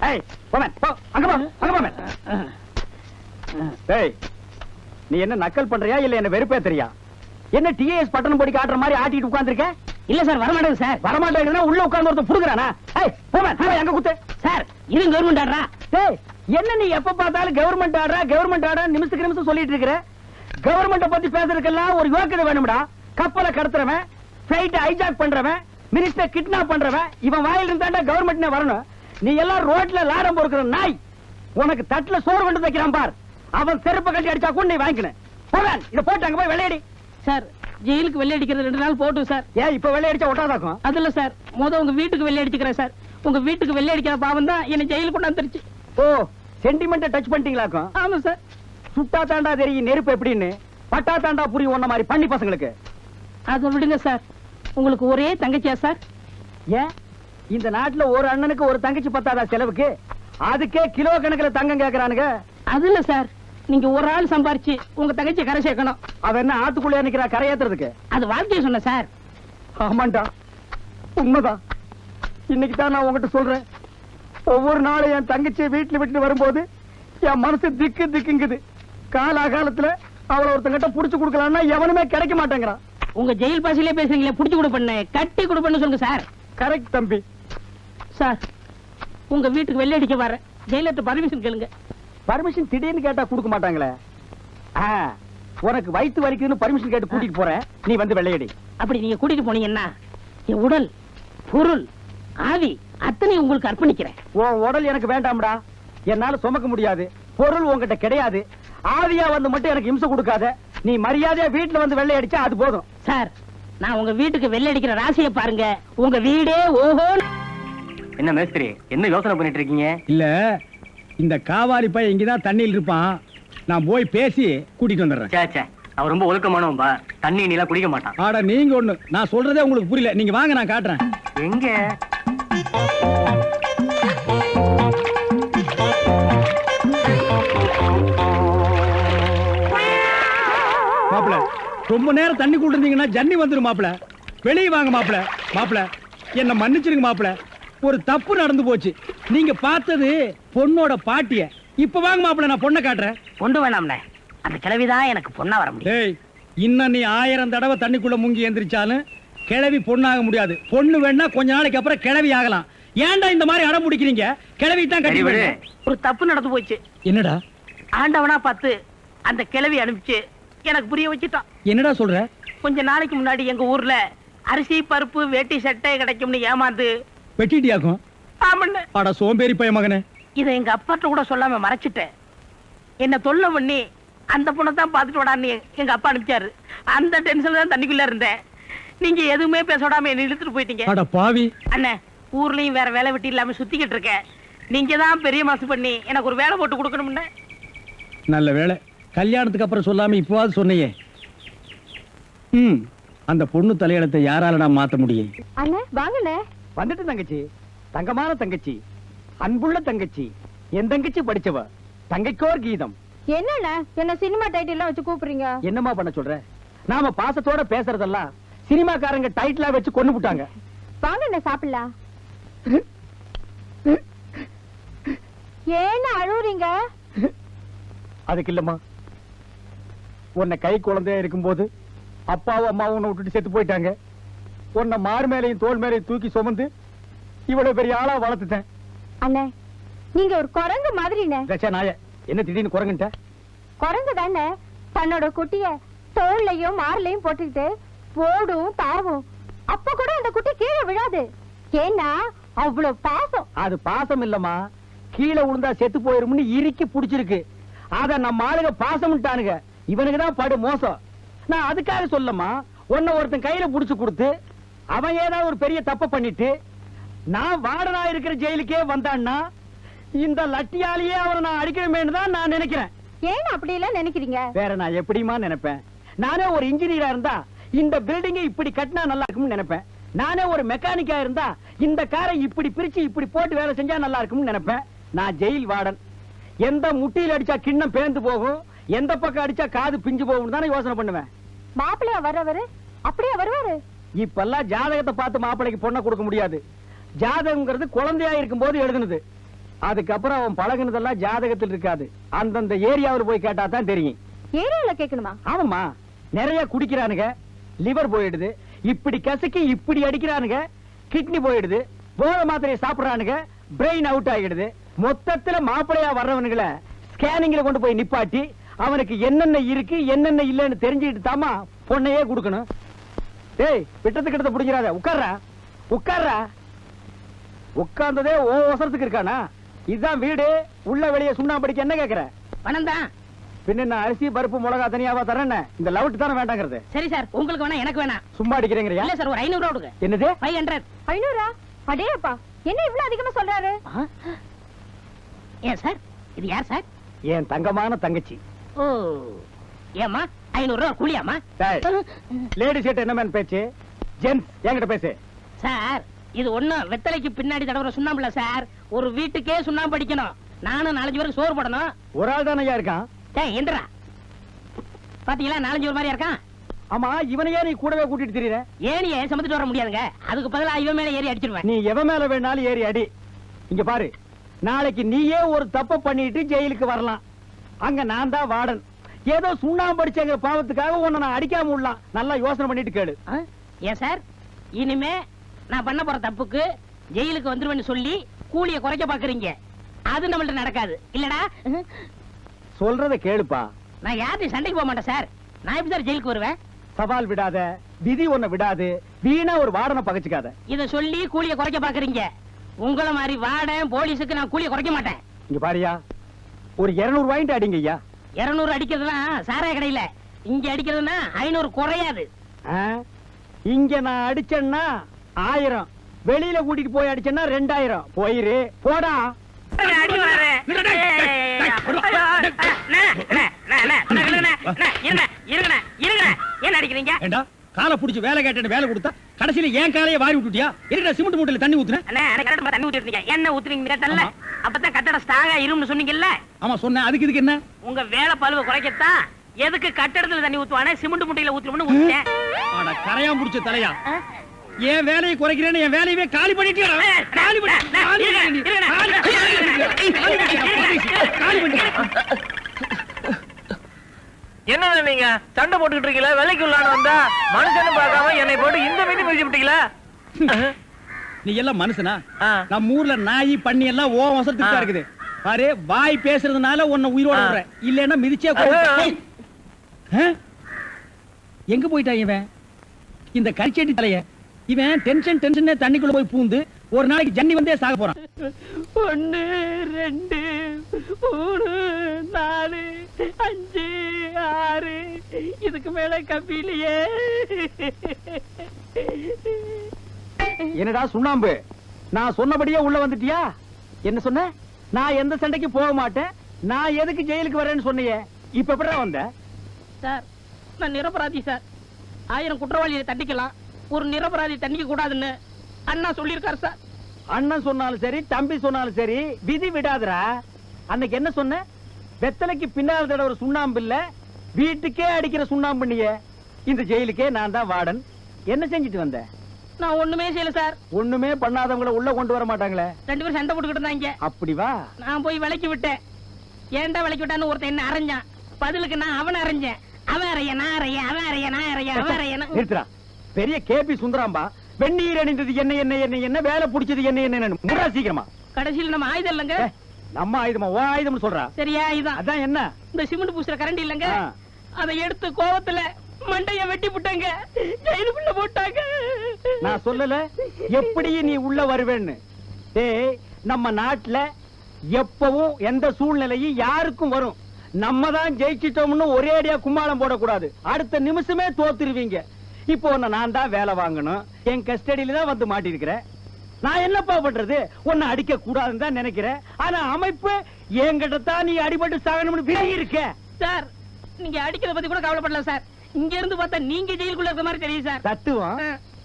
ஏய் போமேன் போ அங்க போ அங்க போமேன். ஏய் நீ என்ன நக்கல் பண்றியா இல்ல என்ன வெறுப்பேத்துறியா? என்ன டிஏஎஸ் பட்டணம் போடி காட்டுற மாதிரி ஆட்டிட்டு உட்கார்ந்திருக்க? இல்ல சார் வரமாட்டேங்க சார். வரமாட்டேங்குதுன்னா உள்ள உட்கார்ந்து ஒருத்தன் புடுக்குறானா? ஏய் போமேன் அங்க குத்து. சார் இது கவர்மெண்ட் ஆடுறா. ஏய் என்ன நீ எப்ப பார்த்தாலும் கவர்மெண்ட் ஆடுற நிமிஷத்துக்கு நிமிஷம் சொல்லிட்டு இருக்கிற? கவர்மெண்ட பத்தி பேசுறதுக்கெல்லாம் ஒரு யோக்கியதை வேணும்டா. கப்பலை கடத்துறவன், பிளைட் ஹைஜாக் பண்றவன், மினிஸ்டர் கிட்னாப் பண்றவன், இவன் வாயில இருந்தாண்டா கவர்மெண்ட்னே வரணும். நீ எல்லாம் ரோட்ல லாடம் பொறுக்கிற நாய். உனக்கு தட்டுல சோறு கொண்டு வைக்கிறான் பார். அவன் செருப்பை கட்டி அடிச்சா கூட நீ வாங்கிக்கணும். போவேன் இதை போட்டு அங்க போய் வெள்ளையடி. சார் ஜெயிலுக்கு வெள்ளை அடிக்கிறது 2 நாள் போட்டும் சார். ஏன் இப்ப வெள்ளை அடிச்சா ஒட்டாதாக்கும்? அது இல்ல சார், உங்க வீட்டுக்கு வெள்ளை அடிச்சுக்கிறேன் சார். உங்க வீட்டுக்கு வெள்ளை அடிக்கிற பாவம் தான் என்ன ஜெயிலுக்கு கொண்டாந்துருச்சு. ஓ சென்டிமெண்ட் டச் பண்ணிட்டீங்களாக்கும்? ஆமா சார். சுட்டா தாண்டா தெரியும் நெருப்பு எப்படின்னு, பட்டா தாண்டா புரியும் உன்ன மாதிரி பண்ணி பசங்களுக்கு. அதை விடுங்க சார். உங்களுக்கு ஒரே தங்கச்சியா சார்? ஏன் இந்த நாட்டுல ஒரு அண்ணனுக்கு ஒரு தங்கச்சி பத்தாதா செலவுக்கு? அதுக்கே கிலோ கணக்குல தங்கம் கேக்குறானுங்க. அது இல்ல சார், நீங்க ஒரு ஆள் சம்பாரிச்சு உங்க தங்கச்சியை கரை சேர்க்கணும். அவ என்ன ஆத்துக்குள்ளே நிக்கிறா கரையேத்துறதுக்கு? அது வாழ்க்கையை சொன்ன சார். ஆமாண்டா உண்மைதான். இன்னைக்கு தான் நான் உங்ககிட்ட சொல்றேன். ஒவ்வொரு நாளும் என் தங்கச்சியை வீட்டுல விட்டு வரும்போது என் மனசு திக்கு திக்குங்குது. காலாகாலத்துல அவளை ஒருத்தங்கிட்ட புடிச்சு கொடுக்கலாம்னா எவனுமே கிடைக்க மாட்டேங்கிறான். உங்க ஜெயில் பாசிலே பேசுறீங்களே, புடிச்சு கொடுப்பண்ணு கட்டி கொடுப்பண்ணு சொல்லுங்க சார். கரெக்ட் தம்பி. சார் உங்க வீட்டுக்கு வெள்ளை அடிக்க வர ஜெயிலர்ட்ட பர்மிஷன் கேளுங்க. பர்மிஷன் திடீர்னு கேட்டா கொடுக்க மாட்டாங்களே. உனக்கு வயிற்று வலிக்குதுன்னு பர்மிஷன் கேட்டு கூட்டிட்டு போறேன், நீ வந்து வெள்ளையடி. அப்படி நீங்க கூட்டிட்டு போனீங்கன்னா என் உடல் பொருள் ஆவி அத்தனை உங்களுக்கு அர்ப்பணிக்கிறேன். உன் உடல் எனக்கு வேண்டாம்டா. என்னால சுமக்க முடியாது. பொருள் உங்ககிட்ட கிடையாது. ஆவியா வந்து மட்டும் எனக்கு இம்சை கொடுக்காத. நீ மரியாதையா வீட்டுல வந்து வெள்ளை அடிச்சா அது போதும். சார் நான் உங்க வீட்டுக்கு வெள்ளை அடிக்கிற ராசியை பாருங்க. உங்க வீடே ஓஹோ. என்ன மேஸ்திரி என்ன யோசனை பண்ணிட்டு இருக்கீங்க? இல்ல இந்த காவாலி பையன் இங்கதான் தண்ணியில் இருப்பான். நான் போய் பேசி கூட்டிட்டு வந்துடுறேன். சே அவன் ரொம்ப ஒழுக்கமானவன்பா. தண்ணி நீலாம் குடிக்க மாட்டான். ஆட நீங்க ஒண்ணு, நான் சொல்றதே உங்களுக்கு புரியல. நீங்க வாங்க நான் காட்டுறேன். எங்க மாப்பிள ரொம்ப நேரம் தண்ணி கூட்டிருந்தீங்கன்னா ஜன்னி வந்துரும் மாப்பிள. வெளியே வாங்க மாப்பிள. மாப்பிள என்ன மன்னிச்சிருங்க மாப்பிள. ஒரு தப்பு நடந்து போச்சு. நீங்க பார்த்தது பொண்ணோட பாட்டிய. இப்ப வாங்க மாப்பிள, நான் பொண்ணை காட்டுறேன். கொண்டு வேணாம்ண்ணே, அந்த கிழவிதான் எனக்கு பொண்ணா வர முடியும். டேய் இன்னும் நீ 1000 தடவை தண்ணிக்குள்ள முங்கி எந்திரிச்சாலும் கிழவி பொண்ணாக முடியாது. பொண்ணு வேணா கொஞ்ச நாளைக்கு அப்புறம் கிழவி ஆகலாம். ஏன்டா இந்த மாதிரி அடம் பிடிக்கிறீங்க? கிழவி தான் கட்டி விடு. ஒரு தப்பு நடந்து போச்சு. என்னடா ஆண்டவனா பார்த்து அந்த கிழவி அனுப்பிச்சு எனக்கு புரிய வச்சுட்டான். என்னடா சொல்ற? கொஞ்ச நாளைக்கு முன்னாடி எங்க ஊர்ல அரிசி பருப்பு வேட்டி சட்டை கிடைக்கும்னு ஏமாந்து வெட்டிட்டியாக்கும்? ஆமண்ணே. அட சோம்பேறி பைய மகனே. இதை எங்க அப்பாட்ட கூட சொல்லாம மறைச்சிட்டேன். என்ன தொல்லை பண்ணி அந்த பொண்ணை தான் பார்த்துட்டு விடான்னு எங்க அப்பா அனுப்பிச்சாரு. அந்த டென்ஷன்ல தான் தண்ணிக்குள்ள இருந்தேன். நீங்க எதுவுமே பேச விடாம என்ன இழுத்துட்டு போயிட்டீங்க. அட பாவி. அண்ணே ஊர்லயும் வேற வேலை வெட்டி இல்லாம சுத்திக்கிட்டு இருக்கேன். நீங்க தான் பெரிய மனசு பண்ணி எனக்கு ஒரு வேலை போட்டு கொடுக்கணும்னு. நல்ல வேலை கல்யாணத்துக்கு அப்புறம் சொல்லாம இப்பவாது சொன்னையே. அந்த பொண்ணு தலையெழுத்தை யாரால நான் மாத்த முடியும்? அண்ணே வாங்கண்ணே. வந்துட்டு தங்கச்சி, தங்கமான தங்கச்சி, அன்புள்ள தங்கச்சி, என் தங்கச்சி படிச்சவ. தங்கைக்கோர் கீதம். என்னண்ணே என்ன சினிமா டைட்டில்லாம் வச்சு கூப்பிடுறீங்க? என்னமா பண்ண சொல்ற? நாம பாசத்தோட பேசுறதெல்லாம் சினிமாக்காரங்க டைட்டிலா வச்சு கொண்டு விட்டாங்க. வாங்கண்ணே சாப்பிடலாம். ஏன்னு அழுவுறீங்க? அதுக்கு இல்லம்மா, உன்னை கை குழந்தையா இருக்கும்போது அப்பாவும் அம்மாவும் உன்னை விட்டுட்டு செத்து போயிட்டாங்க. உன்னை மார் மேலையும் தோல் மேலையும் தூக்கி சுமந்து இவ்வளவு பெரிய ஆளா வளர்த்துட்டேன். அண்ணே நீங்க ஒரு குரங்கு மாதிரிண்ணே. நாய என்ன திடீர்னு குரங்குட்ட? குரங்கு தானே தன்னோட குட்டிய தோல்லையும் மார்லையும் போட்டுக்கிட்டு ஓடும் தாவும். அப்ப கூட அந்த குட்டி கீழே விழாது. ஏன்னா அவ்வளவு பாசம். அது பாசம் இல்லம்மா, கீழே விழுந்தா செத்து போயிரும்னு இறுக்கி புடிச்சிருக்கு. அத நம்ம ஆளுங்க பாசம்ட்டானுங்க. இவனுக்கு தான் படு மோசம். நான் அதுக்காக சொல்லமா, உன்னை ஒருத்தன் கையில புடிச்சு கொடுத்து அவன் ஏதாவது ஒரு பெரிய தப்பு பண்ணிட்டு நான் வாடனா இருக்கிற ஜெயிலுக்கே வந்தான்னா இந்த லட்டியாலேயே அவனை நான் அடிக்கணுமேனு தான் நான் நினைக்கிறேன். ஏன் அப்படி எல்லாம் நினைக்கிறீங்க? வேற நான் எப்படிமா நினைப்பேன்? நானே ஒரு இன்ஜினியரா இருந்தா இந்த பில்டிங்கை இப்படி கட்டினா நல்லா இருக்கும்னு நினைப்பேன். நானே ஒரு மெக்கானிக்கா இருந்தா இந்த காரை இப்படி பிரிச்சு இப்படி போட்டு வேலை செஞ்சா நல்லா இருக்கும்னு நினைப்பேன். நான் ஜெயில் வார்டன். எந்த முட்டியில் அடிச்சா கிண்ணம் பேந்து போகும், எந்த பக்கம் அடிச்சா காது பிஞ்சு போகும் தானே யோசனை பண்ணுவேன். மாப்பிள்ளையா வர்றவரு அப்படியே வருவாரு. இப்பெல்லாம் ஜாதகத்தை பார்த்து மாப்பிள்ளைக்கு பொண்ணை கொடுக்க முடியாது. ஜாதகம்ங்கிறது குழந்தையா இருக்கும் போது எழுதுனது. அதுக்கப்புறம் அவன் பழகுனதெல்லாம் ஜாதகத்தில் இருக்காது. அந்தந்த ஏரியாவில் போய் கேட்டா தான் தெரியும். ஏரியால கேட்கணுமா? ஆமாமா, நிறைய குடிக்கிறானுங்க, லிவர் போயிடுது. இப்படி கசக்கி இப்படி அடிக்கிறானுங்க, கிட்னி போயிடுது. போதை மாத்திரையை சாப்பிடுறானுங்க, பிரெயின் அவுட் ஆகிடுது. மொத்தத்துல மாப்பிளையா வர்றவனுங்களை ஸ்கேனிங்ல கொண்டு போய் நிப்பாட்டி அவனுக்கு என்னென்ன இருக்கு என்னென்ன இல்லன்னு தெரிஞ்சுக்கிட்டு தாமா பொண்ணையே கொடுக்கணும். டேய், விட்டத்து கிட்ட பிடிக்கிறாத, உட்கார்றா உட்கார்றா. உட்கார்ந்ததே ஓ அவசரத்துக்கு இருக்கானா? இதுதான் வீடு, உள்ள வெளியே சுண்ணாம்படிக்க என்ன கேக்குற? பணம் தான். பின்ன நான் அரிசி பருப்பு மிளகா தனியாவா தரேன்? இந்த லவுட் தானே வேண்டாங்கிறது. சரி சார், உங்களுக்கு வேணா எனக்கு வேணாம். சும்மா அடிக்கிறீங்கறியா? இல்ல சார், ஒரு 500 ரூபாய் கொடுங்க. என்னது 500? 500? அடே அப்பா, என்ன இவ்வளவு அதிகமா சொல்றாரு? ஏன் சார், இது யார் சார்? என் தங்கமான தங்கச்சி. ஓ, ஏமா 500 ரூபாய் கூலியாமா? லேடி சீட் என்ன மேன் பேச்சு? ஜென்ஸ் என்கிட்ட பேசு. சார், இது ஒண்ணும் வெத்தலைக்கு பின்னாடி தடவுற சுண்ணாம்புல சார். ஒரு வீட்டுக்கே சுண்ணாம்பு அடிக்கணும். நானும் 4 பேருக்கு சோறு போடணும். ஒரு ஆள் தானே இருக்கான். டேய், எந்திரா. பாத்தீங்களா, 4 பேர் மாதிரியா இருக்கான். ஆமா, இவனையே நீ கூடவே கூட்டிட்டு திரியற? ஏனியே சுமந்துட்டு வர முடியாதுங்க. அதுக்கு பதிலா இவன் மேல ஏறி அடிச்சிருவேன். நீ எவன் மேல வேணாலும் ஏறி அடி. இங்க பாரு, நாளைக்கு நீயே ஒரு தப்பு பண்ணிட்டு ஜெயிலுக்கு வரலாம். அங்க நான் தான் வார்டன். ஏதோ சுண்ணாம்பு அடிச்சங்க பாவத்துக்காக உன்னை நான் அடிக்காம விடலாம். நல்லா யோசனை பண்ணிட்டு கேளு. ஏன் சார், இனிமே நான் பண்ண போற தப்புக்கு ஜெயிலுக்கு வந்துருவேன்னு சொல்லி கூலிய குறைக்க பாக்குறீங்க. அது நம்மள்ட்ட நடக்காது இல்லடா. சொல்றத கேளுப்பா. நான் யார்கிட்டயும் சண்டைக்கு போக மாட்டேன் சார். நான் எப்படி சார் ஜெயிலுக்கு வருவேன்? சவால் விடாத, விதி உன்னை விடாது. வீணா ஒரு வார்டனை பகச்சுக்காத. இத சொல்லி கூலிய குறைக்க பாக்குறீங்க. உங்கள மாதிரி வார்டன் போலீஸுக்கு நான் கூலிய குறைக்க மாட்டேன். இங்க பாரியா, ஒரு 200 ரூபாய்ட்டு அடிங்க ஐயா. 200 அடிக்கிறதுலாம் சாராய கடையில. இங்க அடிக்கிறதுனா 500 குறையாது. இங்க நான் அடிச்சேன்னா 1000, வெளியில கூட்டிட்டு போய் அடிச்சேன்னா 2000. போயிரு போடா. என்ன அடிக்கிறீங்க? ஏண்டா, காலை புடிச்சு வேலை கேட்டு வேலை கொடுத்தா கடைசியில ஏன் காலையை வாரி விட்டுட்டியா? இருக்கா சிமெண்ட் மூட்டையில தண்ணி ஊத்துன? தண்ணி ஊத்திருக்கீங்க. என்ன ஊத்துறீங்க கேட்டல? அப்பதான் கட்டட ஸ்ட்ராங்கா இரும்னு சொன்னீங்கல்ல. ஆமா சொன்னேன். அதுக்கு இதுக்கு என்ன? உங்க வேலை பழுவ குறைக்கத்தான் எதுக்கு கட்டடத்துல தண்ணி ஊத்துவானே சிமெண்ட் மூட்டையில ஊத்துறோம்னு ஊத்திட்டேன். ஆனா கரையா முடிச்ச தலையா, என் வேலையை குறைக்கிறேன்னு என் வேலையவே காலி பண்ணிட்டியா? காலி என்ன நீங்க சண்டை போட்டுக்கிட்டு இருக்கீங்களா? வேலைக்கு உள்ளான வந்தா மனுஷன்னு பார்க்காம என்னை போட்டு இந்த மீதி மிதிச்சு விட்டீங்களா? நீ எல்லாம் மனுஷனா? நம்ம ஊர்ல நாய் பண்ணி எல்லாம் ஓ வசத்துக்கு தான் இருக்குது. பாரு, வாய் பேசுறதுனால உன்னை உயிரோட விடுறேன். இல்லன்னா மிதிச்சே எங்க போயிட்டா இவன்? இந்த கரிச்செட்டி தலைய இவன் டென்ஷன் தண்ணிக்குள்ள போய் பூந்து ஒரு நாளைக்கு ஜன்னி வந்தே சாக போறான். 1 2 3 4 5 6 இதுக்கு மேல கம்பியிலேயே. என்னடா சுண்ணாம்பு, நான் சொன்னபடியே உள்ள வந்துட்டியா? என்ன சொன்ன? நான் எந்த சண்டைக்கு போக மாட்டேன், நான் எதுக்கு ஜெயிலுக்கு வரேன்னு சொன்னியே. இப்ப எப்படிடா வந்த? சார், நான் நிரபராதி சார். 1000 குற்றவாளியை தண்டிக்கலாம், ஒரு நிரபராதி தண்டிக்க கூடாதுன்னு அண்ணா சொல்லியிருக்காரு சார். அண்ணன் சொன்னாலும் சரி, தம்பி சொன்னாலும் சரி, விதி விடாதுடா. அன்னைக்கு என்ன சொன்ன? வெத்தலைக்கு பின்னால் தடவை ஒரு சுண்ணாம்பு இல்ல, வீட்டுக்கே அடிக்கிற சுண்ணாம்பு பண்ணியே. இந்த ஜெயிலுக்கே நான் தான் வார்டன். என்ன செஞ்சுட்டு வந்த? நான் ஒண்ணுமே செய்யல சார். ஒண்ணுமே பண்ணாதவங்கள உள்ள கொண்டு வர மாட்டாங்களே. 2 பேரும் சண்டை போட்டுக்கிட்டு இருந்தாங்க. அப்படி வா. நான் போய் விலைக்கு விட்டேன். ஏன்டா விலைக்கு விட்டான்னு ஒருத்தன் என்ன அரைஞ்சான். பதிலுக்கு நான் அவனை அரைஞ்சேன். அவன் அறைய நான் அறைய, அவன் அறைய நான் அறைய, அவன் அறைய. நிறுத்துறா. பெரிய கேபி சுந்தராம்பா, வெந்நீர் அணிந்தது என்ன என்ன என்ன என்ன, வேலை பிடிச்சது என்ன என்ன முடா சீக்கிரமா. கடைசியில் நம்ம ஆயுதம் இல்லங்க. நம்ம ஆயுதமா? ஓ ஆயுதம் சொல்றா. சரியா? இதுதான். அதான் என்ன? இந்த சிமெண்ட் பூசுற கரண்டி இல்லங்க, அதை எடுத்து கோவத்துல மண்டைய வெட்டி போட்டாங்க, ஜெயிலுக்குள்ள போட்டாங்க. நான் சொல்லல எப்படியும் நீ உள்ள வருவேன்னு. டேய், நம்ம நாட்டுல எப்பவும் எந்த சூழ்நிலையும் யாருக்கும் வரும். நம்ம தான் ஜெயிச்சிட்டோம்னு ஒரே அடியா கும்மாளம் போடக்கூடாது. அடுத்த நிமிஷமே தோத்துருவீங்க. இப்போ உன்னை நான் தான் வேலை வாங்கணும். என் கஸ்டடியில தான் வந்து மாட்டிருக்கிறேன். நான் என்னப்பா பண்றது? உன்னை அடிக்க கூடாதுன்னு தான் நினைக்கிறேன். ஆனா அமைப்பு என்கிட்ட தான் நீ அடிபட்டு சாகணும்னு விலகி இருக்க. சார், நீங்க அடிக்கிறத பத்தி கூட கவலைப்படல சார். இங்க இருந்து பார்த்தா நீங்க ஜெயிலுக்குள்ள இருக்க மாதிரி தெரியும் சார். தத்துவம்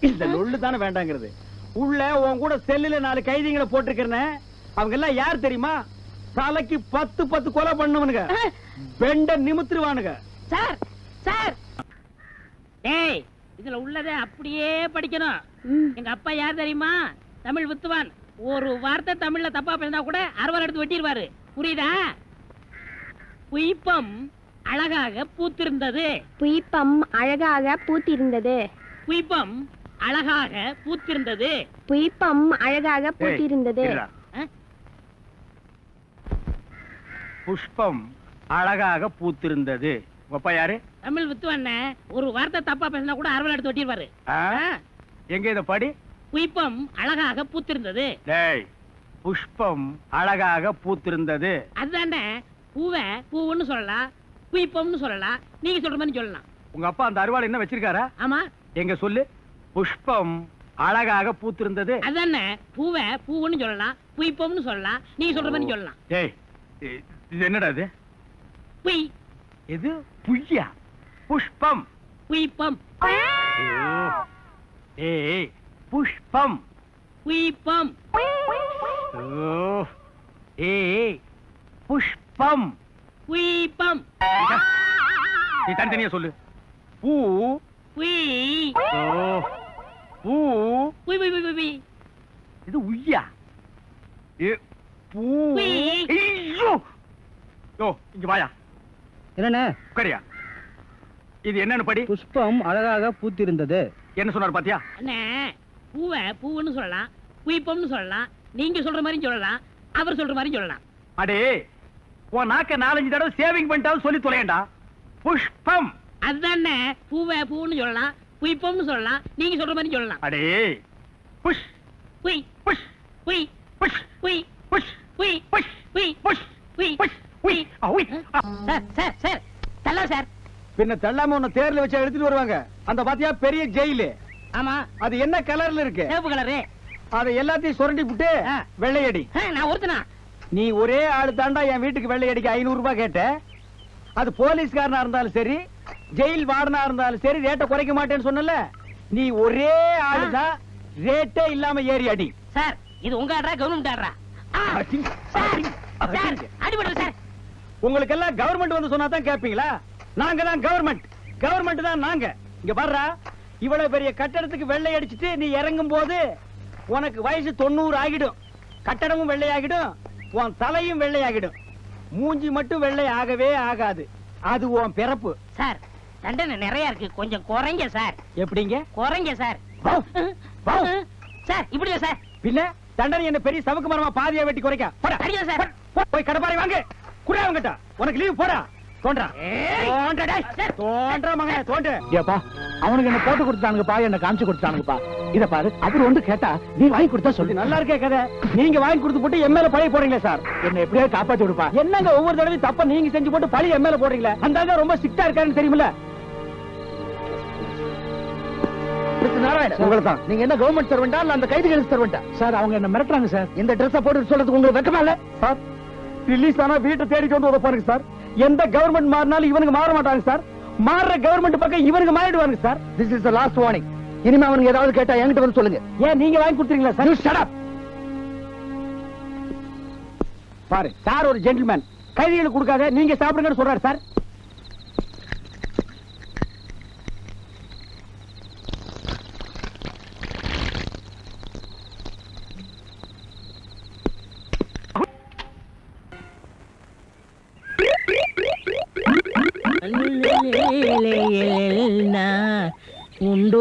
இந்த லொள்ளு தானே வேண்டாங்கிறது. உள்ள உன் கூட செல்லுல 4 கைதிகளை போட்டிருக்கிறேன். அவங்க எல்லாம் யார் தெரியுமா? தலைக்கு 10 கொலை பண்ணுவனுங்க. பெண்ட நிமித்துருவானுங்க. சார் சார், ஏய், இதுல உள்ளதை அப்படியே படிக்கணும். எங்க அப்பா யார் தெரியுமா? தமிழ் வித்துவான். ஒரு வார்த்தை தமிழ்ல தப்பா பேசினா கூட அறுவாள் எடுத்து வெட்டிடுவாரு. புரியுதா? புய்பம் அழகாக பூத்திருந்தது. புய்பம் அழகாக பூத்திருந்தது. புய்பம் அழகாக பூத்திருந்தது. புய்பம் அழகாக பூத்திருந்தது. புஷ்பம் அழகாக பூத்திருந்தது. அப்பா யாரு? தமிழ் வித்துவண்ண. ஒரு வார்த்தை தப்பா பேசினா கூட அறுவாள் எடுத்து வெட்டிடுவாரு. எங்க இத படி? புய்பம் அழகாக பூத்திருந்தது. டேய், புஷ்பம் அழகாக பூத்திருந்தது. அதுதானே. பூவை பூவுன்னு சொல்லலாம், புய்பம்னு சொல்லலாம், நீங்க சொல்ற மாதிரி சொல்லலாம். உங்க அப்பா அந்த அருவாள் என்ன வச்சிருக்காரா? ஆமா. எங்க சொல்லு. புஷ்பம் அழகாக பூத்திருந்தது. அதுதானே. பூவை பூவுன்னு சொல்லலாம், புய்பம்னு சொல்லலாம், நீங்க சொல்ற மாதிரி சொல்லலாம். டேய், இது என்னடா இது? புய். இது புய்யா? புஷ்பம். புய்பம். ஏய், புஷ்பம். புய்பம். ஏய், புஷ்பம். புய்பம். நீ தனித்தனியா சொல்லு. பூ. புய். பூ. புய் புய் புய் புய். இது உய்யா? பூ. புய். ஐயோ! யோ, இங்க வாயா. என்னண்ணே? உட்காரியா. இது என்னன்னு படி? புஷ்பம் அழகாக பூத்திருந்தது. என்ன சொன்னார் பாத்தியா? அண்ணே, பூவை பூவுன்னு சொல்லலாம், புய்பம்னு சொல்லலாம், நீங்க சொல்ற மாதிரி சொல்லலாம், அவர் சொல்ற மாதிரி சொல்லலாம். அடே, உன் நாக்க 4-5 தடவை சேவிங் பண்ணிட்டாவது சொல்லி தொலையண்டா. புஷ்பம். அதுதானே. பூவை பூன்னு சொல்லலாம், புய்பம்னு சொல்லலாம், நீங்க சொல்ற மாதிரி சொல்லலாம். அடே, புஷ் புய் புஷ் புய் புஷ் புய் புஷ் புய் புஷ் புய் புஷ் புய் புஷ் உய் உய். சார் சார் சார் தள்ள சார். பின்ன தள்ளாம உன்னை தேர்ல வச்சு எடுத்துட்டு வருவாங்க. அந்த பாத்தியா பெரிய ஜெயிலு. ஆமா. அது என்ன கலர்ல இருக்கு? சிவப்பு கலரு. அதை எல்லாத்தையும் சுரண்டி விட்டு வெள்ளையடி. நான் ஒருத்தனா? நீ ஒரே ஆளு தாண்டா என் வீட்டுக்கு வெள்ளையடிக்கு 500 ரூபாய் கேட்ட. அது போலீஸ்காரனா இருந்தாலும் சரி, ஜெயில் வார்டனா இருந்தாலும் சரி, ரேட்டை குறைக்க மாட்டேன்னு சொன்னல. நீ ஒரே ஆளுதான், ரேட்டே இல்லாம ஏறி அடி. சார், இது உங்க ஆடுறா கவர்மெண்ட் ஆடுறா? அடிபடுற சார். உங்களுக்கு எல்லாம் கவர்மெண்ட் வந்து சொன்னா தான் கேப்பீங்களா? நாங்க தான் கவர்மெண்ட். கவர்மெண்ட் தான் நாங்க. இங்க பாருடா, இவ்வளவு பெரிய கட்டடத்துக்கு வெள்ளை அடிச்சிட்டு நீ இறங்கும் போது உனக்கு வயசு 90 ஆகிடும். கட்டடமும் வெள்ளையாகிடும், உன் தலையும் வெள்ளையாகிடும். மூஞ்சி மட்டும் வெள்ளை ஆகவே ஆகாது. அது உன் பிறப்பு. சார், தண்டனை நிறைய இருக்கு, கொஞ்சம் குறைங்க சார். எப்படிங்க? குறைங்க சார். சார், இப்படியா சார்? பின்ன தண்டனை என்ன பெரிய சவுக்கு மரமா பாதியா வெட்டி குறைக்க? போடா. அடியா சார். போய் கடப்பாரை வாங்க. குடியா அவங்கிட்ட. உனக்கு லீவ் போடா. தோன்றா. தோன்றா டேய். தோன்றா மகனே, தோன்று. ஏப்பா, அவனுக்கு என்ன போட்டு கொடுத்தானுங்கப்பா, என்ன காமிச்சு கொடுத்தானுங்கப்பா. இத பாரு, அவர் வந்து கேட்டா நீ வாங்கி கொடுத்தா சொல்லு. நல்லா இருக்கே கதை. நீங்க வாங்கி கொடுத்து போட்டு எம்எல்ஏ பழைய போடுறீங்களே சார். என்ன எப்படியா காப்பாத்தி விடுப்பா. என்னங்க ஒவ்வொரு தடவையும் தப்ப நீங்க செஞ்சு போட்டு பழைய எம்எல்ஏ போடுறீங்களே. அந்த ஆளு ரொம்ப ஸ்ட்ரிக்ட்டா இருக்காருன்னு தெரியுமில்ல? உங்களை தான். நீங்க என்ன கவர்மெண்ட் சர்வெண்டா இல்ல அந்த கைதிகளுக்கு சர்வெண்டா? சார், அவங்க என்ன மிரட்டுறாங்க சார். இந்த ட்ரெஸ்ஸ போட்டு சொல்றதுக்கு உங்களுக்கு வெக்கமா இல்ல? சார், ரிலீஸ் ஆனா வீட்டை தேடிட்டு வந்து உதப்பாருங்க சார். எந்த கவர்மெண்ட் மாறினாலும் இவனுக்கு மாற மாட்டாங்க சார். மாறுற கவர்மெண்ட் பக்கம் இவனுக்கு மாறிடுவாங்க sir. This is the last warning. இனிமே அவனுக்கு ஏதாவது கேட்டா என்கிட்ட வந்து சொல்லுங்க. ஏன் நீங்க வாங்கி கொடுத்துறீங்களா சார்? Shut up. பாரு சார், ஒரு ஜென்டில்மேன். கைதிகளுக்கு கொடுக்காத, நீங்க சாப்பிடுங்கன்னு சொல்றாரு சார். உண்டோ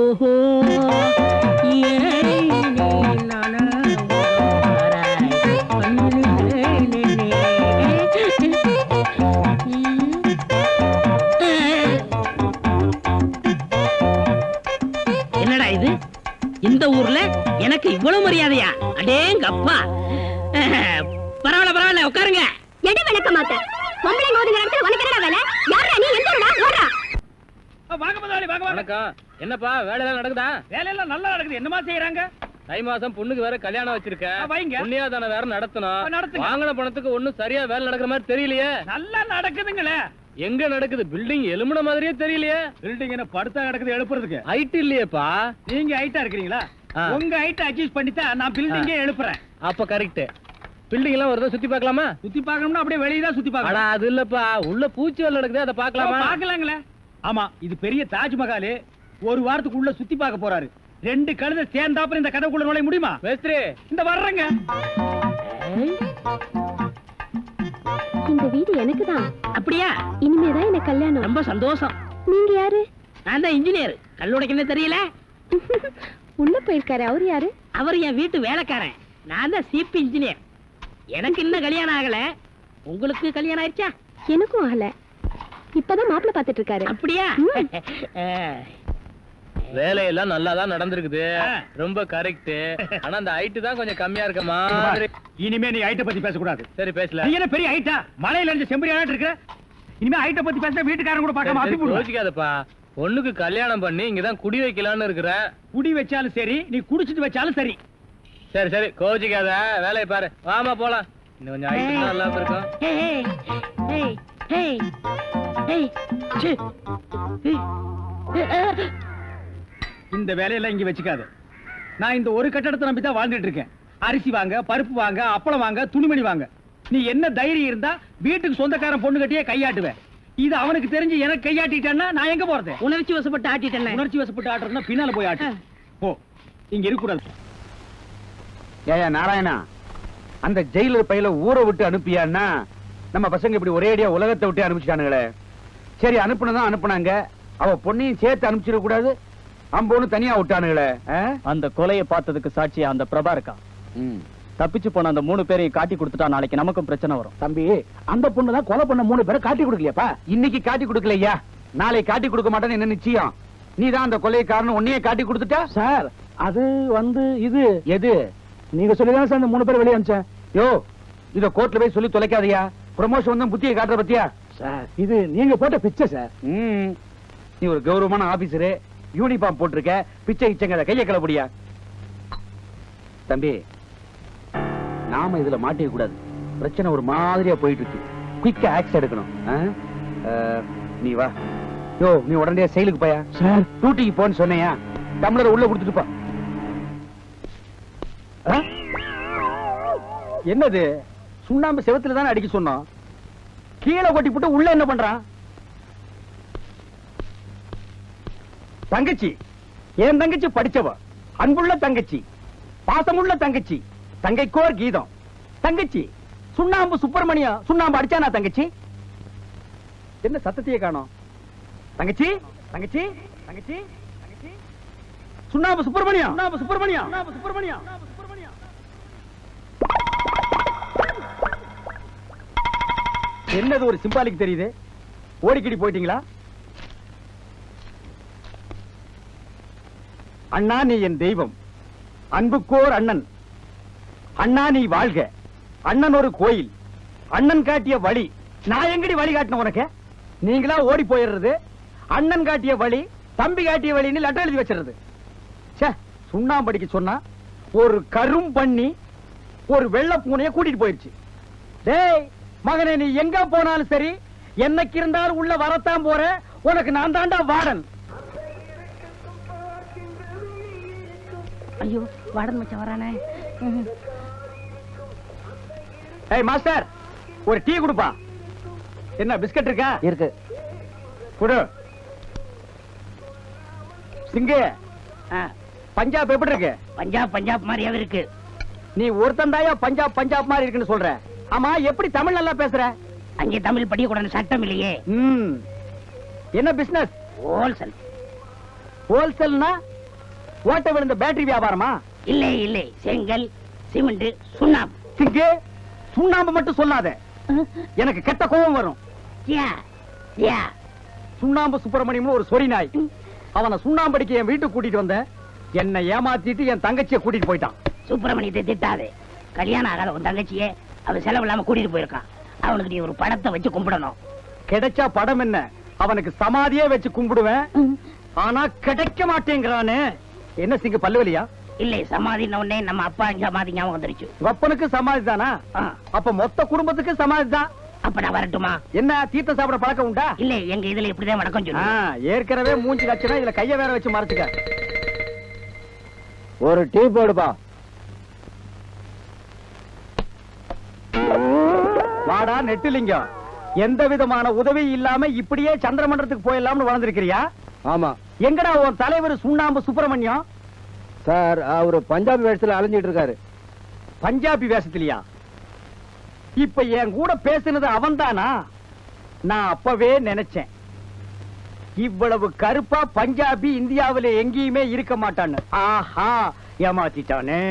என்னடா இது? இந்த ஊர்ல எனக்கு இவ்வளவு மரியாதையா? அடேங்கப்பா. பரவாயில்ல பரவாயில்ல, உட்காருங்க. எடி விளக்க மாட்டேன். பொம்பளைங்க ஒதுங்குற இடத்துல உனக்கு என்னடா வேலை? யாரா நீ? எந்த ஊரா? ஓடா. வாங்க முதலாளி, வாங்க வாங்க. வணக்கம். என்னப்பா வேலை எல்லாம் நடக்குதா? வேலையெல்லாம் நல்லா நடக்குது. என்னமா செய்யறாங்க? தை மாசம் பொண்ணுக்கு வேற கல்யாணம் வச்சிருக்கேன். வைங்க. புண்ணியாதான வேற நடத்தணும். நடத்துங்க. வாங்கின பணத்துக்கு ஒண்ணும் சரியா வேலை நடக்கிற மாதிரி தெரியலையே. நல்லா நடக்குதுங்களே. எங்க நடக்குது? பில்டிங் எலும்புன மாதிரியே தெரியலையே. பில்டிங் என்ன படுத்தா நடக்குது எழுப்புறதுக்கு? ஹைட் இல்லையேப்பா. நீங்க ஹைட்டா இருக்கிறீங்களா? உங்க ஹைட் அட்ஜஸ்ட் பண்ணிட்டா நான் பில்டிங்கே எழுப்புறேன். அப்ப கரெக்ட். பில்டிங் எல்லாம் ஒரு சுத்தி பார்க்கலாமா? சுத்தி பார்க்கணும்னா அப்படியே வெளியே தான் சுத்தி பார்க்கணும். அது இல்லப்பா, உள்ள பூச்சி வேலை நடக்குது, அதை பார்க்கலாமா? பார்க்கலாங்களே. ஆமா, இது பெரிய தாஜ்மஹால். ஒரு வாரத்துக்குள்ள சுத்தி பார்க்க போறாரு. 2 கழுதை சேர்ந்தாப்புல இந்த கதவுக்குள்ள நுழைய முடியுமா? மேஸ்திரி இந்த வர்றேங்க. இந்த வீடு எனக்கு தான். அப்படியா? இனிமேதான் எனக்கு கல்யாணம். ரொம்ப சந்தோஷம். நீங்க யாரு? நான் தான் இன்ஜினியர். கல்லுடைக்கணும் தெரியல? உள்ள போயிருக்காரு. அவரு யாரு? அவர் என் வீட்டு வேலைக்காரன். நான் தான் சிபி இன்ஜினியர். எனக்கு இன்னும் கல்யாணம் ஆகல. உங்களுக்கு கல்யாணம் ஆயிடுச்சா? எனக்கும் ஆகல. இப்பதான் மாப்பிள்ளை பாத்துட்டு இருக்காரு. அப்படியா? வேலையெல்லாம் நல்லா தான் நடந்திருக்குது. ரொம்ப கரெக்ட். ஆனா அந்த ஹைட் தான் கொஞ்சம் கம்மியா இருக்க மாதிரி. இனிமே நீ ஹைட்ட பத்தி பேசக்கூடாது. சரி பேசல. நீ என்ன பெரிய ஹைட்டா? மலையில இருந்து செம்பரியாட்டு இருக்க. இனிமே ஹைட்ட பத்தி பேசினா வீட்டுக்காரங்க கூட பார்க்காம அப்பி போடுவாங்க. யோசிக்காதப்பா. பொண்ணுக்கு கல்யாணம் பண்ணி இங்கதான் குடி வைக்கலாம்னு இருக்கிறேன். குடி வச்சாலும் சரி, நீ குடிச்சிட்டு வச்சாலும் சரி. சரி சரி கோச்சிக்காத, வேலையை பாரு. வாமா போலாம். இன்னும் கொஞ்சம் ஹைட் நல்லா இருக்கும். இந்த வேலையெல்லாம் இங்க வச்சுக்காத. நான் இந்த ஒரு கட்டடத்தை நம்பி தான் வாழ்ந்துட்டு இருக்கேன். அரிசி வாங்க, பருப்பு வாங்க, அப்பளம் வாங்க, துணிமணி வாங்க. நீ என்ன தைரியம் இருந்தா வீட்டுக்கு சொந்தக்காரன் பொண்ணு கட்டியே கையாட்டுவேன். இது அவனுக்கு தெரிஞ்சு எனக்கு கையாட்டிட்டான்னா நான் எங்க போறது? உணர்ச்சி வசப்பட்டு ஆட்டிட்டேன். உணர்ச்சி வசப்பட்டு ஆட்டுறதுன்னா பின்னால போய் ஆட்டு. போ, இங்க இருக்க கூடாது. ஏயா நாராயணா, அந்த ஜெயிலர் பையில ஊரை விட்டு அனுப்பியான்னா நம்ம பசங்க இப்படி ஒரேடியா உலகத்தை விட்டு அனுப்பிச்சிட்டானுங்களே. சரி அனுப்புனதான் அனுப்புனாங்க, அவ பொண்ணையும் சேர்த்து அனுப்பிச்சிட கூடாது. அம்போன்னு தனியா விட்டானுங்களே. அந்த கொலையை பார்த்ததுக்கு சாட்சியா அந்த பிரபா இருக்கா. தப்பிச்சு போன அந்த 3 பேரையும் காட்டி கொடுத்துட்டா நாளைக்கு நமக்கும் பிரச்சனை வரும். தம்பி, அந்த பொண்ணு தான் கொலை பண்ண 3 பேரை காட்டி கொடுக்கலையாப்பா? இன்னைக்கு காட்டி கொடுக்கலையா, நாளை காட்டி கொடுக்க மாட்டேன்னு என்ன நிச்சயம்? நீ தான் அந்த கொலைக்காரன், உன்னையே காட்டி கொடுத்துட்டா? சார் அது இது எது? நீங்க சொல்லிதான் சார் அந்த 3 பேர் வெளியே அனுப்பிச்சேன். யோ, இத கோர்ட்ல போய் சொல்லி தொலைக்காதயா. ப்ரமோஷன் வந்து புத்தியை காட்டுற பத்தியா? சார் இது நீங்க போட்ட பிச்சை சார். நீ ஒரு கௌரவமான ஆபீசரு, யூனிஃபார்ம் போட்டிருக்க, பிச்சை இச்சங்க கையை கிளப்படியா? தம்பி, நாம இதுல மாட்டிக்க கூடாது. பிரச்சனை ஒரு மாதிரியா போயிட்டு இருக்கு. குயிக்கா ஆக்ஷன் எடுக்கணும். நீ வா. யோ, நீ உடனே செயலுக்கு போயா. சார் டியூட்டிக்கு போன்னு சொன்னையா? டம்ளர் உள்ள கொடுத்துட்டு போ. என்னது? சுண்ணாம்பு செவத்துல தானே அடிக்க சொன்னோம். கீழே கொட்டி போட்டு உள்ள என்ன பண்றான்? தங்கச்சி, என் தங்கச்சி படிச்சவ, அன்புள்ள தங்கச்சி, பாசமுள்ள தங்கச்சி, தங்கைக்கோர் கீதம். தங்கச்சி சுண்ணாம்பு சுப்பிரமணியம் சுண்ணாம்பு அடிச்சானா தங்கச்சி? என்ன சத்தத்தையே காணோம்? தங்கச்சி தங்கச்சி தங்கச்சி தங்கச்சி சுண்ணாம்பு சுப்பிரமணியம் சுண்ணாம்பு சுப்பிரமணியம் சுண்ணாம்பு சுப்பிரமணியம் சுப்பிரமணியம். என்னது ஒரு சிம்பாலிக் தெரியுது? ஓடிக்கிடி போயிட்டீங்களா? அண்ணா நீ என் தெய்வம், அன்புக்கோர் அண்ணன். அண்ணா நீ வாழ்க. அண்ணன் ஒரு கோயில், அண்ணன் காட்டிய வழி. நான் எங்கடி வழி காட்டின உனக்கு? நீங்களா ஓடி போயிடுறது. அண்ணன் காட்டிய வழி, தம்பி காட்டிய வழின்னு லெட்டர் எழுதி வச்சிருது. சுண்ணாம்படிக்கு சொன்னா ஒரு கரும் பண்ணி ஒரு வெள்ளை பூனைய கூட்டிட்டு போயிருச்சு. டேய் மகனே, நீ எங்க போனாலும் சரி, என்னைக்கு இருந்தாலும் உள்ள வரத்தான் போற. உனக்கு நான் தாண்டா வார்டன். ஐயோ, வார்டன் மச்சான் வரானே. ஏய் மாஸ்டர், ஒரு டீ கொடுப்பா. என்ன பிஸ்கட் இருக்கா? இருக்கு. குடு. சிங்கு, பஞ்சாப் எப்படி இருக்கு? பஞ்சாப் பஞ்சாப் மாதிரியாவே இருக்கு. நீ ஒருத்தன் தாயா பஞ்சாப் பஞ்சாப் மாதிரி இருக்குன்னு சொல்ற. ஆமா, எப்படி தமிழ் நல்லா பேசுற? அங்கே தமிழ் படிக்கக்கூடாது சட்டம் இல்லையே. என்ன பிசினஸ்? ஹோல்சேல். ஹோல்சேல்னா ஓட்ட விழுந்த பேட்டரி வியாபாரமா? இல்லை இல்லை, செங்கல் சிமெண்ட் சுண்ணாம்பு. சிங்கு, சுண்ணாம்பு மட்டும் சொல்லாத, எனக்கு கெட்ட கோபம் வரும். சுண்ணாம்பு சுப்பிரமணியம் ஒரு சொறி நாய். அவனை சுண்ணாம்படிக்கு என் வீட்டுக்கு கூட்டிட்டு வந்த, என்னை ஏமாத்திட்டு என் தங்கச்சியை கூட்டிட்டு போயிட்டான். சுப்பிரமணியத்தை திட்டாதே. கல்யாணம் ஆகாத உன் தங்கச்சியே அவன் செலவு இல்லாம கூட்டிட்டு போயிருக்கான். அவனுக்கு நீ ஒரு படத்தை வச்சு கும்பிடணும். கிடைச்சா படம் என்ன, அவனுக்கு சமாதியே வச்சு கும்பிடுவேன். ஆனா கிடைக்க மாட்டேங்கிறானே. என்ன சிங்கு, பல்லுவலியா? இல்லை, சமாதின உடனே நம்ம அப்பா சமாதி ஞாபகம் வந்துருச்சு. அப்பனுக்கு சமாதி தானா? அப்ப மொத்த குடும்பத்துக்கு சமாதி தான். அப்ப நான் வரட்டுமா? என்ன தீர்த்த சாப்பிட பழக்கம் உண்டா? இல்ல, எங்க இதுல இப்படிதான் வணக்கம் சொல்லு. ஏற்கனவே மூஞ்சி லட்சணம், இதுல கைய வேற வச்சு மறைச்சுக்க. ஒரு டீ போடுப்பா. வாடா நெட்டுலிங்கம், எந்த விதமான உதவி இல்லாம இப்படியே சந்திரமண்டலத்துக்கு போயிடலாம்னு வளர்ந்திருக்கிறியா? ஆமா. எங்கடா உன் தலைவர் சுண்ணாம்பு சுப்பிரமணியம்? சார் அவரு பஞ்சாபி வேஷத்துல அலைஞ்சிட்டு இருக்காரு. பஞ்சாபி வேஷத்திலயா? இப்ப என் கூட பேசுனது அவன்தானா? நான் அப்பவே நினைச்சேன் இவ்வளவு கருப்பா பஞ்சாபி இந்தியாவில எங்கேயுமே இருக்க மாட்டான்னு. ஆஹா, ஏமாத்திட்டானே.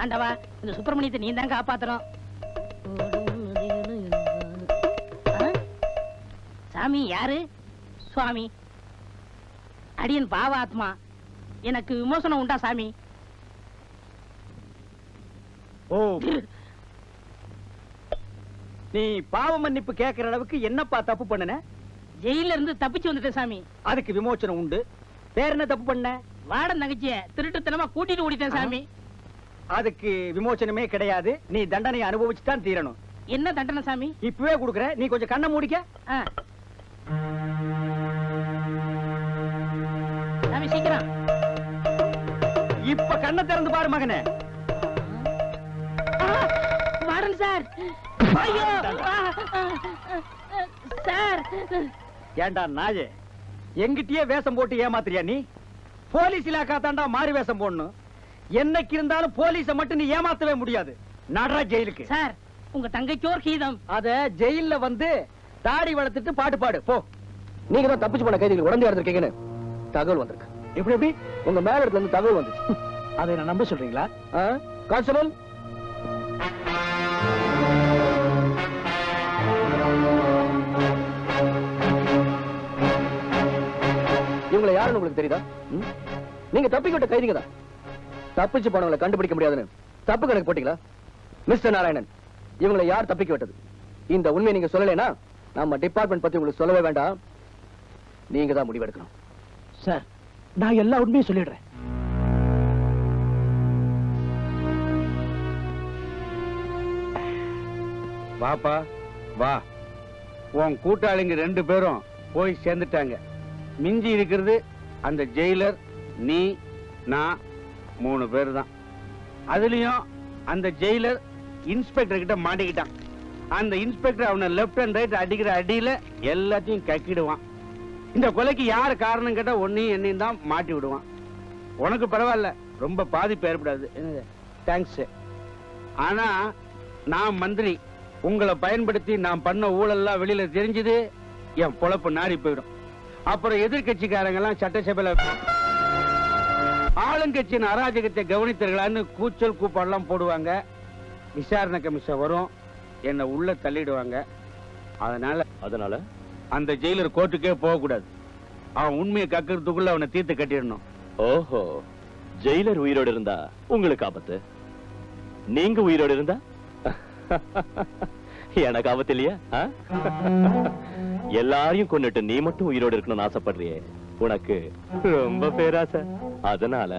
ஆண்டவா, இந்த சுப்பிரமணியத்தை நீ தான் காப்பாத்தணும். சாமி யாரு? சுவாமி, அடியன் பாவாத்மா, எனக்கு விமோசனம் உண்டா சாமி? ஓ, நீ பாவ மன்னிப்பு கேட்கிற அளவுக்கு என்னப்பா தப்பு பண்ணன? ஜெயில இருந்து தப்பிச்சு வந்துட்டேன் சாமி. அதுக்கு விமோச்சனம் உண்டு. வேற என்ன தப்பு பண்ண? வாடன் தங்கச்சிய திருட்டுத்தனமா கூட்டிட்டு ஓடிட்டேன் சாமி. அதுக்கு விமோச்சனமே கிடையாது. நீ தண்டனை அனுபவிச்சுதான் தீரணும். என்ன தண்டனை சாமி? இப்பவே கொடுக்குற. நீ கொஞ்சம் கண்ணை மூடிக்க. சாமி சீக்கிரம். இப்ப கண்ணை திறந்து பாரு மகனே. வாடன் சார். ஐயோ சார். ஏண்டா நாயே, எங்கிட்டயே வேஷம் போட்டு ஏமாத்துறியா நீ? போலீஸ் இலாக்கா தாண்டா மாறி வேஷம் போடணும். என்னைக்கு இருந்தாலும் போலீஸ மட்டும் நீ ஏமாத்தவே முடியாது. நடரா ஜெயிலுக்கு. சார், உங்க தங்கைக்கோர் கீதம். அத ஜெயில்ல வந்து தாடி வளர்த்துட்டு பாட்டு பாடு போ. நீங்க தான் தப்பிச்சு போன கைதிகள் உடனே இருந்திருக்கீங்கன்னு தகவல் வந்திருக்கு. எப்படி எப்படி? உங்க மேல இடத்துல இருந்து தகவல் வந்துச்சு. அதை நான் நம்ப சொல்றீங்களா? கான்ஸ்டபிள், இவங்களை யாருன்னு உங்களுக்கு தெரியுதா? நீங்க தப்பிக்கிட்ட கைதிங்க தான். தப்பிச்சு போனவங்களை கண்டுபிடிக்க முடியாதுன்னு தப்பு கணக்கு போட்டீங்களா? மிஸ்டர் நாராயணன், இவங்களை யார் தப்பிக்க விட்டது? இந்த உண்மையை நீங்க சொல்லலைன்னா நம்ம டிபார்ட்மெண்ட் பத்தி உங்களுக்கு சொல்லவே வேண்டாம். நீங்க தான் முடிவெடுக்கணும். சார், நான் எல்லா உண்மையும் சொல்லிடுறேன். வாப்பா வா. உன் கூட்டாளிங்க 2 பேரும் போய் சேர்ந்துட்டாங்க. மிஞ்சி இருக்கிறது அந்த ஜெயிலர், நீ, நான் 3 பேர் தான். அதுலயும் அந்த ஜெயிலர் இன்ஸ்பெக்டர் கிட்ட மாட்டிக்கிட்டான். அந்த இன்ஸ்பெக்டர் அவனை லெப்ட் அண்ட் ரைட் அடிக்கிற அடியில எல்லாத்தையும் கக்கிடுவான். இந்த கொலைக்கு யார் காரணம் கேட்டா ஒன்னையும் என்னையும் தான் மாட்டி விடுவான். உனக்கு பரவாயில்ல, ரொம்ப பாதிப்பு ஏற்படாது. தேங்க்ஸ். ஆனா நான் மந்திரி, உங்களை பயன்படுத்தி நான் பண்ண ஊழல்லாம் வெளியில தெரிஞ்சது, என் பொழப்பு நாரி போயிடும். அப்புறம் எதிர்கட்சிக்காரங்க எல்லாம் சட்டசபையில ஆளுங்கட்சியின் அராஜகத்தை கவனித்தர்களான்னு கூச்சல் கூப்பாடெல்லாம் போடுவாங்க. விசாரணை கமிஷன் வரும், என்ன உள்ள தள்ளிடுவாங்க. அதனால அந்த ஜெயிலர் கோர்ட்டுக்கே போக கூடாது. அவன் உண்மையை கக்கிறதுக்குள்ள அவனை தீர்த்து கட்டிடணும். ஓஹோ, ஜெயிலர் உயிரோடு இருந்தா உங்களுக்கு ஆபத்து, நீங்க உயிரோடு இருந்தா எனக்கு ஆபத்து இல்லையா? எல்லாரையும் கொண்டுட்டு நீ மட்டும் உயிரோடு இருக்கணும்னு ஆசைப்படுறியே, உனக்கு ரொம்ப பேராசை. அதனால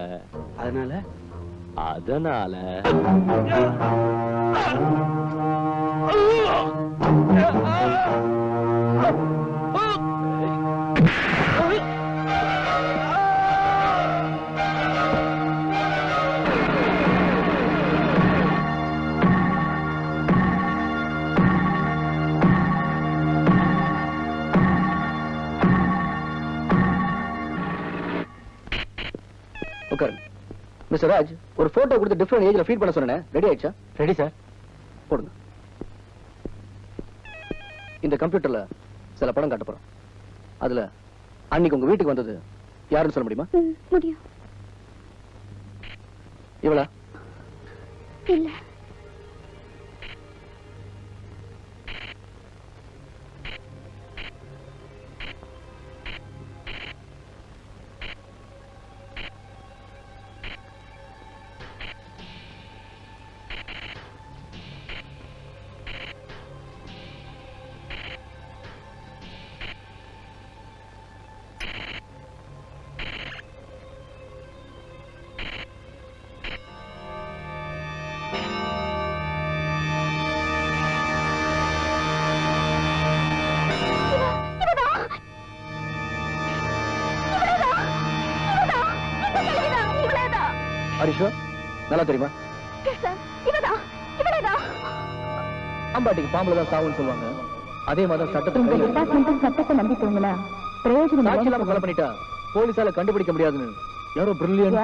மிஸ்டர் ராஜ், ஒரு போட்டோ கொடுத்து டிஃபரெண்ட் ஏஜ்ல ஃபீட் பண்ண சொன்னேன். ரெடி ஆயிடுச்சா? Ready sir. போடுங்க. இந்த கம்ப்யூட்டர்ல சில படம் காட்ட போறோம். அதுல அன்னைக்கு உங்க வீட்டுக்கு வந்தது யாருன்னு சொல்ல முடியுமா? முடியும். இவளா? இல்ல. ஹரிஷா, நல்லா தெரியுமா? அம்பாட்டிக்கு பாம்புல தான் சாவுன்னு சொல்லுவாங்க. அதே மாதிரி சட்டத்தை சட்டத்தை நம்பி போங்களா? பிரயோஜனம் சாட்சி இல்லாம கொலை பண்ணிட்டா போலீஸால கண்டுபிடிக்க முடியாதுன்னு யாரோ பிரில்லியன்ட்